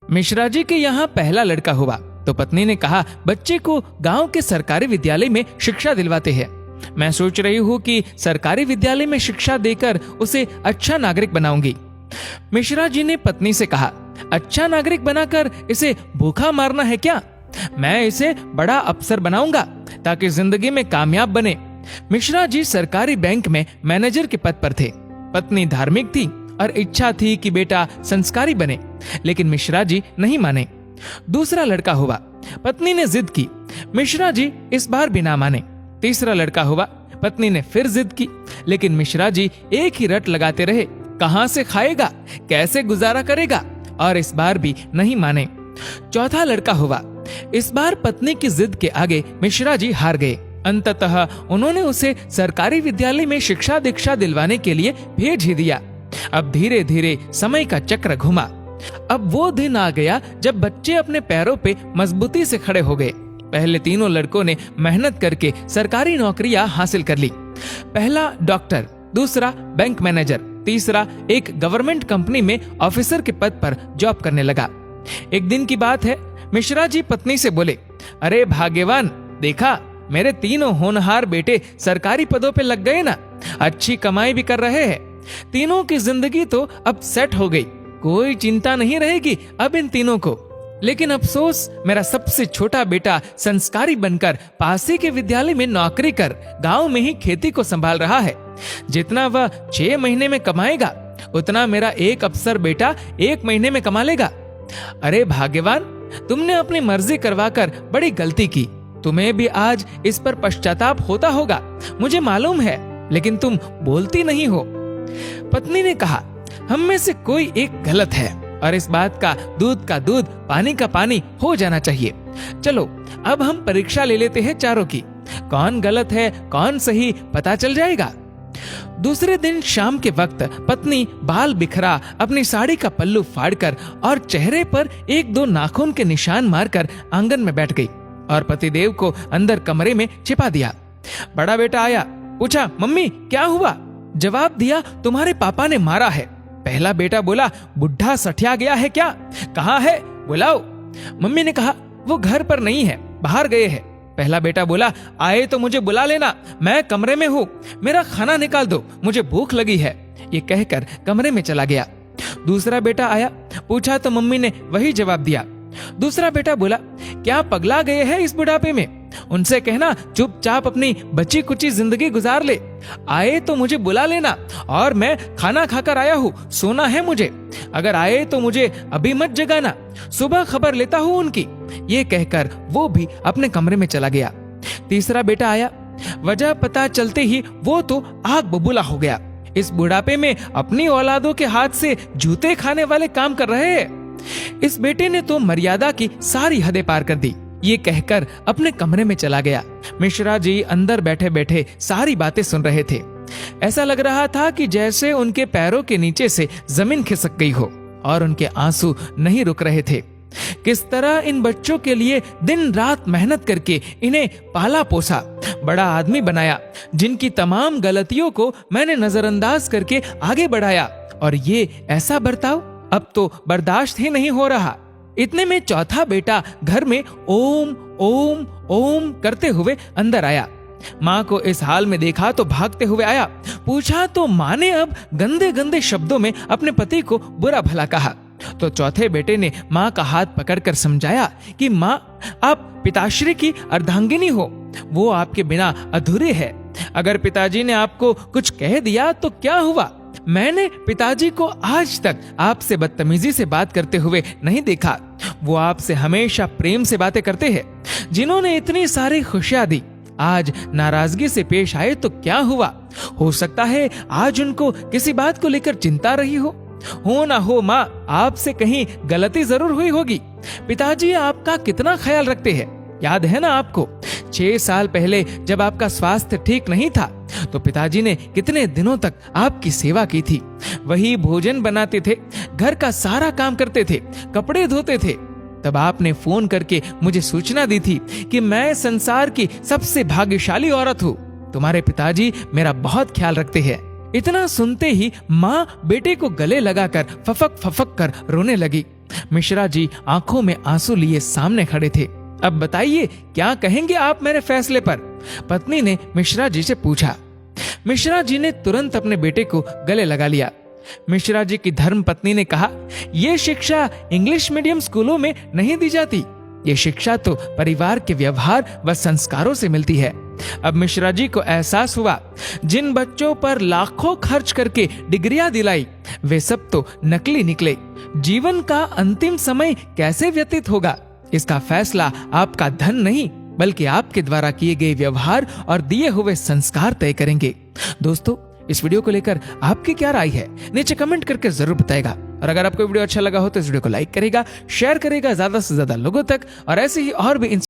मिश्रा जी के यहाँ पहला लड़का हुआ तो पत्नी ने कहा, बच्चे को गांव के सरकारी विद्यालय में शिक्षा दिलवाते हैं। मैं सोच रही हूँ कि सरकारी विद्यालय में शिक्षा देकर उसे अच्छा नागरिक बनाऊंगी। मिश्रा जी ने पत्नी से कहा, अच्छा नागरिक बनाकर इसे भूखा मारना है क्या? मैं इसे बड़ा अफसर बनाऊंगा ताकि जिंदगी में कामयाब बने। मिश्रा जी सरकारी बैंक में मैनेजर के पद पर थे। पत्नी धार्मिक थी और इच्छा थी कि बेटा संस्कारी बने, लेकिन मिश्रा जी नहीं माने। दूसरा लड़का हुआ। पत्नी ने जिद की। मिश्रा जी इस बार भी ना माने। तीसरा लड़का हुआ। पत्नी ने फिर जिद की, लेकिन मिश्रा जी एक ही रट लगाते रहे, कहां से खाएगा, कैसे गुजारा करेगा, और इस बार भी नहीं माने। चौथा लड़का हुआ। इस बार पत्नी की जिद के आगे मिश्रा जी हार गए। अंततः उन्होंने उसे सरकारी विद्यालय में शिक्षा दीक्षा दिलवाने के लिए भेज ही दिया। अब धीरे धीरे समय का चक्र घुमा। अब वो दिन आ गया जब बच्चे अपने पैरों पे मजबूती से खड़े हो गए। पहले तीनों लड़कों ने मेहनत करके सरकारी नौकरियां हासिल कर ली। पहला डॉक्टर, दूसरा बैंक मैनेजर, तीसरा एक गवर्नमेंट कंपनी में ऑफिसर के पद पर जॉब करने लगा। एक दिन की बात है, मिश्रा जी पत्नी से बोले, अरे भाग्यवान, देखा मेरे तीनों होनहार बेटे सरकारी पदों पे लग गए ना, अच्छी कमाई भी कर रहे हैं। तीनों की जिंदगी तो अब सेट हो गई, कोई चिंता नहीं रहेगी अब इन तीनों को। लेकिन अफसोस, मेरा सबसे छोटा बेटा संस्कारी बनकर पास ही के विद्यालय में नौकरी कर गांव में ही खेती को संभाल रहा है। जितना वह 6 महीने में कमाएगा उतना मेरा एक अफसर बेटा 1 महीने में कमा लेगा। अरे भाग्यवान, तुमने अपनी मर्जी करवाकर बड़ी गलती की। तुम्हें भी आज इस पर पश्चाताप होता होगा, मुझे मालूम है, लेकिन तुम बोलती नहीं हो। पत्नी ने कहा, हम में से कोई एक गलत है और इस बात का दूध का दूध पानी का पानी हो जाना चाहिए। चलो अब हम परीक्षा ले लेते हैं चारों की, कौन गलत है कौन सही पता चल जाएगा। दूसरे दिन शाम के वक्त पत्नी बाल बिखरा अपनी साड़ी का पल्लू फाड़कर और चेहरे पर 1-2 नाखून के निशान मारकर आंगन में बैठ गई और पतिदेव को अंदर कमरे में छिपा दिया। बड़ा बेटा आया, पूछा, मम्मी क्या हुआ? जवाब दिया, तुम्हारे पापा ने मारा है। पहला बेटा बोला, बुढ़ा सठिया गया है क्या? कहाँ है, बुलाओ। मम्मी ने कहा, वो घर पर नहीं है, बाहर गए हैं। पहला बेटा बोला, आए तो मुझे बुला लेना, मैं कमरे में हूँ, मेरा खाना निकाल दो, मुझे भूख लगी है। ये कहकर कमरे में चला गया। दूसरा बेटा आया, पूछा तो मम्मी ने वही जवाब दिया। दूसरा बेटा बोला, क्या पगला गए हैं इस बुढ़ापे में? उनसे कहना चुपचाप अपनी बची कुची जिंदगी गुजार ले। आए तो मुझे बुला लेना, और मैं खाना खाकर आया हूँ, सोना है मुझे। अगर आए तो मुझे अभी मत जगाना, सुबह खबर लेता हूँ उनकी। ये कहकर वो भी अपने कमरे में चला गया। तीसरा बेटा आया। वजह पता चलते ही वो तो आग बबूला हो गया। इस बुढ़ापे में अपनी औलादों के हाथ से जूते खाने वाले काम कर रहे हैं। इस बेटे ने तो मर्यादा की सारी हदें पार कर दी। ये कहकर अपने कमरे में चला गया। मिश्रा जी अंदर बैठे बैठे सारी बातें सुन रहे थे। ऐसा लग रहा था कि जैसे उनके पैरों के नीचे से जमीन खिसक गई हो और उनके आंसू नहीं रुक रहे थे। किस तरह इन बच्चों के लिए दिन रात मेहनत करके इन्हें पाला पोसा, बड़ा आदमी बनाया, जिनकी तमाम गलतियों को मैंने नजरअंदाज करके आगे बढ़ाया, और ये ऐसा बर्ताव अब तो बर्दाश्त ही नहीं हो रहा। इतने में चौथा बेटा घर में ओम ओम ओम करते हुए अंदर आया। माँ को इस हाल में देखा तो भागते हुए आया। पूछा तो माँ ने अब गंदे गंदे शब्दों में अपने पति को बुरा भला कहा। तो चौथे बेटे ने माँ का हाथ पकड़कर समझाया कि माँ, आप पिताश्री की अर्धांगिनी हो, वो आपके बिना अधूरे है। अगर पिताजी ने आपको कुछ कह दिया तो क्या हुआ? मैंने पिताजी को आज तक आपसे बदतमीजी से बात करते हुए नहीं देखा। वो आपसे हमेशा प्रेम से बातें करते हैं। जिन्होंने इतनी सारी खुशियां दी, आज नाराजगी से पेश आए तो क्या हुआ? हो सकता है आज उनको किसी बात को लेकर चिंता रही हो ना हो माँ, आपसे कहीं गलती जरूर हुई होगी। पिताजी आपका कितना ख्याल रखते हैं, याद है ना आपको? 6 साल पहले जब आपका स्वास्थ्य ठीक नहीं था तो पिताजी ने कितने दिनों तक आपकी सेवा की थी। वही भोजन बनाते थे, घर का सारा काम करते थे, कपड़े धोते थे। तब आपने फोन करके मुझे सूचना दी थी कि मैं संसार की सबसे भाग्यशाली औरत हूँ। तुम्हारे पिताजी मेरा बहुत ख्याल रखते हैं। इतना सुनते ही माँ बेटे को गले लगाकर फफक फफक कर रोने लगी। मिश्रा जी आंखों में आंसू लिए सामने खड़े थे। अब बताइए क्या कहेंगे आप मेरे फैसले पर? पत्नी ने मिश्रा जी से पूछा। मिश्रा जी ने तुरंत अपने बेटे को गले लगा लिया। मिश्रा जी की धर्म पत्नी ने कहा, यह शिक्षा इंग्लिश मीडियम स्कूलों में नहीं दी जाती। ये शिक्षा तो परिवार के व्यवहार व संस्कारों से मिलती है। अब मिश्रा जी को एहसास हुआ, जिन बच्चों पर लाखों खर्च करके डिग्रियां दिलाई वे सब तो नकली निकले। जीवन का अंतिम समय कैसे व्यतीत होगा, इसका फैसला आपका धन नहीं बल्कि आपके द्वारा किए गए व्यवहार और दिए हुए संस्कार तय करेंगे। दोस्तों, इस वीडियो को लेकर आपकी क्या राय है नीचे कमेंट करके जरूर बताएगा। और अगर आपको वीडियो अच्छा लगा हो तो इस वीडियो को लाइक करेगा, शेयर करेगा ज्यादा से ज्यादा लोगों तक, और ऐसे ही और भी